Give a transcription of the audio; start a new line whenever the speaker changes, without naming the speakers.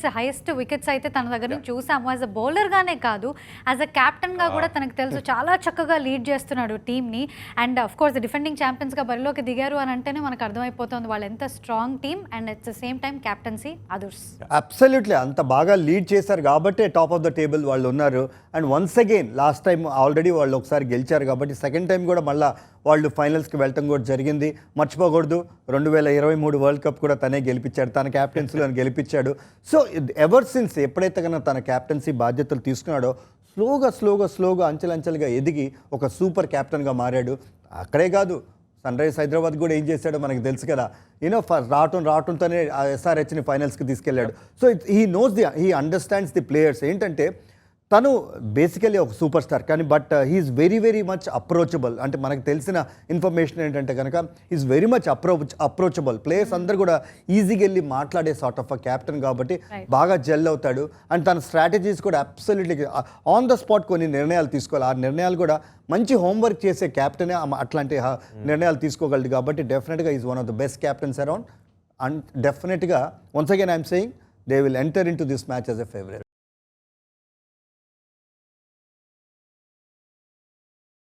Highest wickets అయితే తన దగ్గర నుంచి చూసాము. యాజ్ అ బౌలర్గానే కాదు, యాజ్ అ కెప్టెన్గా కూడా తనకు తెలుసు చాలా చక్కగా లీడ్ చేస్తున్నాడు టీమ్ని. అండ్ అఫ్ కోర్స్ డిఫెండింగ్ ఛాంపియన్స్గా బరిలోకి దిగారు అని అంటేనే మనకు అర్థమైపోతుంది వాళ్ళు ఎంత strong team and at the same time captaincy others.
Absolutely అంత బాగా లీడ్ చేశారు కాబట్టి టాప్ ఆఫ్ ద టేబుల్ వాళ్ళు ఉన్నారు. And once again last time already వాళ్ళు ఒకసారి గెలిచారు కాబట్టి సెకండ్ టైం కూడా మళ్ళీ వాళ్ళు ఫైనల్స్కి వెళ్ళటం కూడా జరిగింది. మర్చిపోకూడదు 2023 వరల్డ్ కప్ కూడా తనే గెలిపించాడు, తన క్యాప్టెన్సీలో గెలిపించాడు. సో ఎవర్ సిన్స్ ఎప్పుడైతే కన్నా తన క్యాప్టెన్సీ బాధ్యతలు తీసుకున్నాడో స్లోగా అంచెలంచెలుగా ఎదిగి ఒక సూపర్ క్యాప్టెన్గా మారాడు. అక్కడే కాదు, సన్ రైజ్ హైదరాబాద్ కూడా ఏం చేశాడో మనకు తెలుసు కదా. రావటంతోనే SRHని ఫైనల్స్కి తీసుకెళ్ళాడు. So he understands the players. ఏంటంటే తను బేసికలీ ఒక సూపర్ స్టార్ కానీ but he is very much approachable. అంటే మనకు తెలిసిన ఇన్ఫర్మేషన్ ఏంటంటే కనుక is very much approachable. Players అందరూ కూడా ఈజీగా వెళ్ళి మాట్లాడే సార్ట్ ఆఫ్ అ క్యాప్టెన్ కాబట్టి బాగా జెల్ అవుతాడు. అండ్ తన స్ట్రాటజీస్ కూడా అబ్సల్యూట్లీ ఆన్ ద స్పాట్ కొన్ని నిర్ణయాలు తీసుకోవాలి. ఆ నిర్ణయాలు కూడా మంచి హోంవర్క్ చేసే క్యాప్టెనే అట్లాంటి నిర్ణయాలు తీసుకోగలడు. కాబట్టి డెఫినెట్గా is one of the best captains around. And డెఫినెట్గా once again I'm saying they will enter into this match as a favourite.